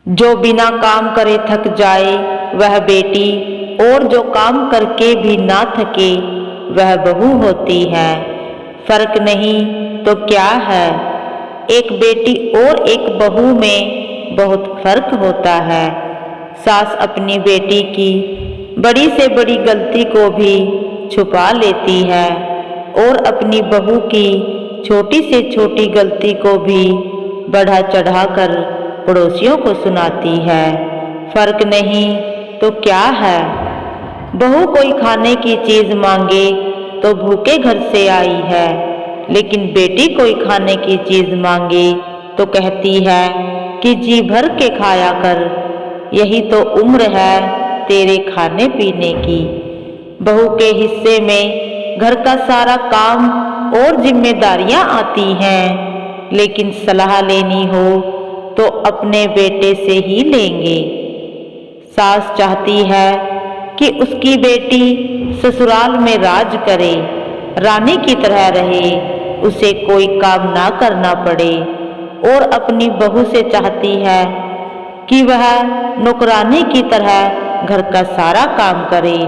जो बिना काम करे थक जाए वह बेटी, और जो काम करके भी ना थके वह बहू होती है। फर्क नहीं तो क्या है, एक बेटी और एक बहू में बहुत फर्क होता है। सास अपनी बेटी की बड़ी से बड़ी गलती को भी छुपा लेती है और अपनी बहू की छोटी से छोटी गलती को भी बढ़ा चढ़ा कर पड़ोसियों को सुनाती है। फर्क नहीं तो क्या है, बहू कोई खाने की चीज मांगे तो भूखे घर से आई है, लेकिन बेटी कोई खाने की चीज मांगे तो कहती है कि जी भर के खाया कर, यही तो उम्र है तेरे खाने पीने की। बहू के हिस्से में घर का सारा काम और जिम्मेदारियां आती हैं, लेकिन सलाह लेनी हो तो अपने बेटे से ही लेंगे। सास चाहती है कि उसकी बेटी ससुराल में राज करे, रानी की तरह रहे, उसे कोई काम ना करना पड़े, और अपनी बहू से चाहती है कि वह नौकरानी की तरह घर का सारा काम करे,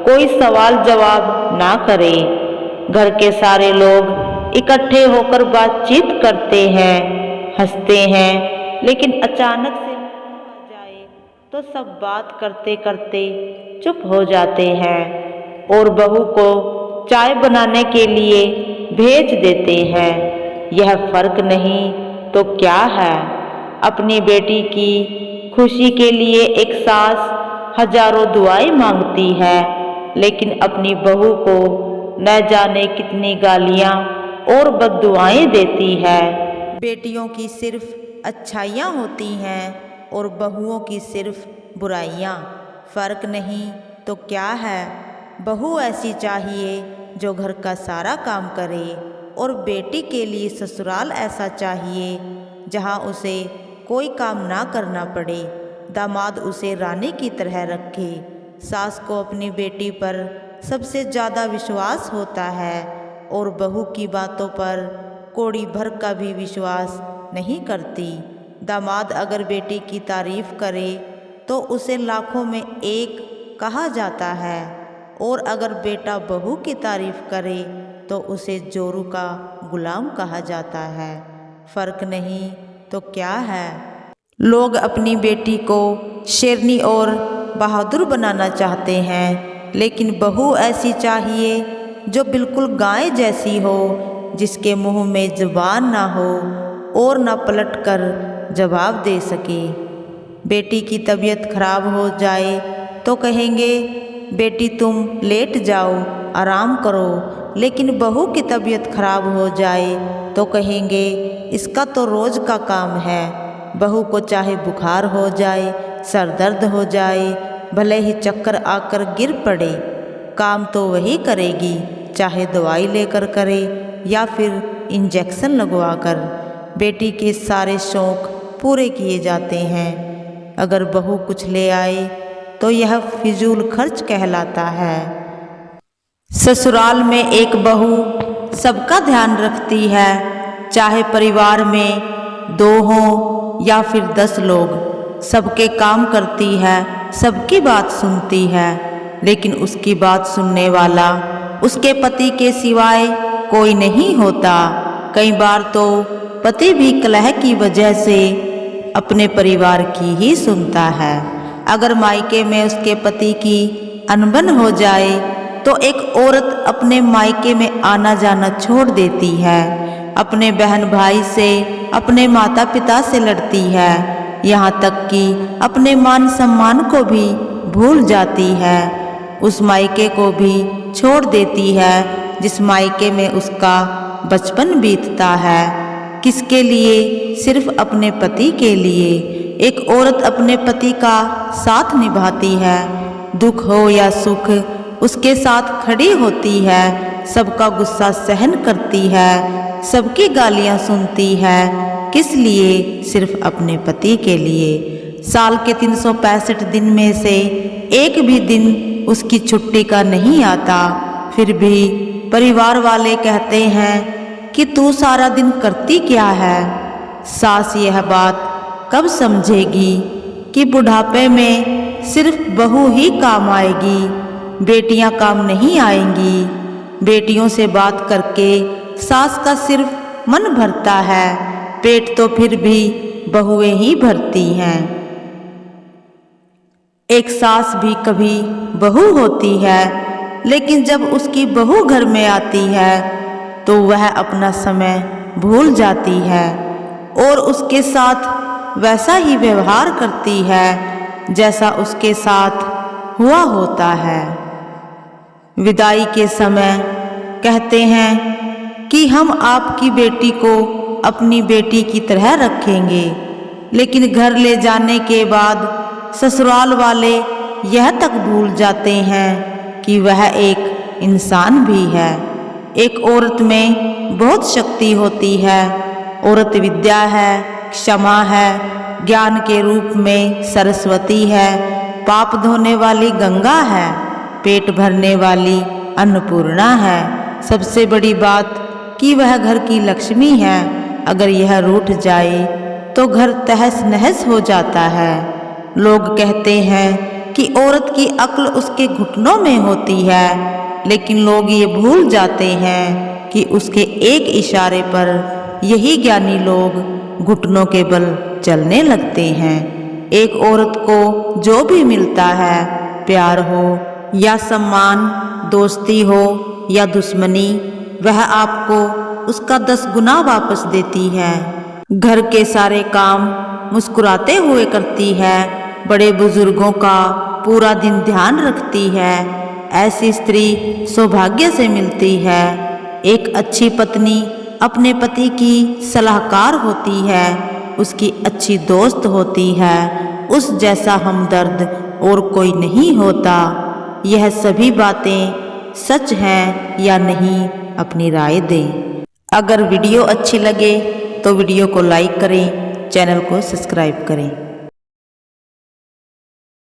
कोई सवाल जवाब ना करे। घर के सारे लोग इकट्ठे होकर बातचीत करते हैं, हंसते हैं, लेकिन अचानक से आ जाए तो सब बात करते करते चुप हो जाते हैं और बहू को चाय बनाने के लिए भेज देते हैं। यह फर्क नहीं तो क्या है, अपनी बेटी की खुशी के लिए एक सास हजारों दुआएं मांगती है, लेकिन अपनी बहू को न जाने कितनी गालियां और बद्दुआएं देती है। बेटियों की सिर्फ अच्छाइयाँ होती हैं और बहुओं की सिर्फ बुराइयाँ। फर्क नहीं तो क्या है, बहू ऐसी चाहिए जो घर का सारा काम करे, और बेटी के लिए ससुराल ऐसा चाहिए जहाँ उसे कोई काम ना करना पड़े, दामाद उसे रानी की तरह रखे। सास को अपनी बेटी पर सबसे ज़्यादा विश्वास होता है और बहू की बातों पर कौड़ी भर का भी विश्वास नहीं करती। दामाद अगर बेटी की तारीफ करे तो उसे लाखों में एक कहा जाता है, और अगर बेटा बहू की तारीफ करे तो उसे जोरू का गुलाम कहा जाता है। फर्क नहीं तो क्या है, लोग अपनी बेटी को शेरनी और बहादुर बनाना चाहते हैं, लेकिन बहू ऐसी चाहिए जो बिल्कुल गाय जैसी हो, जिसके मुंह में जुबान ना हो और ना पलट कर जवाब दे सके। बेटी की तबीयत खराब हो जाए तो कहेंगे बेटी तुम लेट जाओ, आराम करो, लेकिन बहू की तबीयत खराब हो जाए तो कहेंगे इसका तो रोज का काम है। बहू को चाहे बुखार हो जाए, सर दर्द हो जाए, भले ही चक्कर आकर गिर पड़े, काम तो वही करेगी, चाहे दवाई लेकर करे या फिर इंजेक्शन लगवाकर। बेटी के सारे शौक पूरे किए जाते हैं। अगर बहू कुछ ले आए तो यह फिजूल खर्च कहलाता है। ससुराल में एक बहू सबका ध्यान रखती है, चाहे परिवार में 2 हों या फिर 10 लोग, सबके काम करती है, सबकी बात सुनती है, लेकिन उसकी बात सुनने वाला उसके पति के सिवाय कोई नहीं होता। कई बार तो पति भी कलह की वजह से अपने परिवार की ही सुनता है। अगर मायके में उसके पति की अनबन हो जाए तो एक औरत अपने मायके में आना जाना छोड़ देती है, अपने बहन भाई से, अपने माता पिता से लड़ती है, यहाँ तक कि अपने मान सम्मान को भी भूल जाती है। उस मायके को भी छोड़ देती है जिस मायके में उसका बचपन बीतता है। किसके लिए? सिर्फ अपने पति के लिए। एक औरत अपने पति का साथ निभाती है, दुख हो या सुख उसके साथ खड़ी होती है, सबका गुस्सा सहन करती है, सबकी गालियां सुनती है। किस लिए? सिर्फ अपने पति के लिए। साल के 365 दिन में से एक भी दिन उसकी छुट्टी का नहीं आता, फिर भी परिवार वाले कहते हैं कि तू सारा दिन करती क्या है। सास यह बात कब समझेगी कि बुढ़ापे में सिर्फ बहू ही काम आएगी, बेटियां काम नहीं आएंगी। बेटियों से बात करके सास का सिर्फ मन भरता है, पेट तो फिर भी बहुएं ही भरती हैं। एक सास भी कभी बहू होती है, लेकिन जब उसकी बहू घर में आती है तो वह अपना समय भूल जाती है और उसके साथ वैसा ही व्यवहार करती है जैसा उसके साथ हुआ होता है। विदाई के समय कहते हैं कि हम आपकी बेटी को अपनी बेटी की तरह रखेंगे, लेकिन घर ले जाने के बाद ससुराल वाले यह तक भूल जाते हैं कि वह एक इंसान भी है। एक औरत में बहुत शक्ति होती है। औरत विद्या है, क्षमा है, ज्ञान के रूप में सरस्वती है, पाप धोने वाली गंगा है, पेट भरने वाली अन्नपूर्णा है। सबसे बड़ी बात कि वह घर की लक्ष्मी है। अगर यह रूठ जाए तो घर तहस नहस हो जाता है। लोग कहते हैं कि औरत की अक्ल उसके घुटनों में होती है, लेकिन लोग ये भूल जाते हैं कि उसके एक इशारे पर यही ज्ञानी लोग घुटनों के बल चलने लगते हैं। एक औरत को जो भी मिलता है, प्यार हो या सम्मान, दोस्ती हो या दुश्मनी, वह आपको उसका 10 गुना वापस देती है। घर के सारे काम मुस्कुराते हुए करती है, बड़े बुजुर्गों का पूरा दिन ध्यान रखती है। ऐसी स्त्री सौभाग्य से मिलती है। एक अच्छी पत्नी अपने पति की सलाहकार होती है, उसकी अच्छी दोस्त होती है, उस जैसा हमदर्द और कोई नहीं होता। यह सभी बातें सच हैं या नहीं, अपनी राय दें। अगर वीडियो अच्छी लगे तो वीडियो को लाइक करें, चैनल को सब्सक्राइब करें।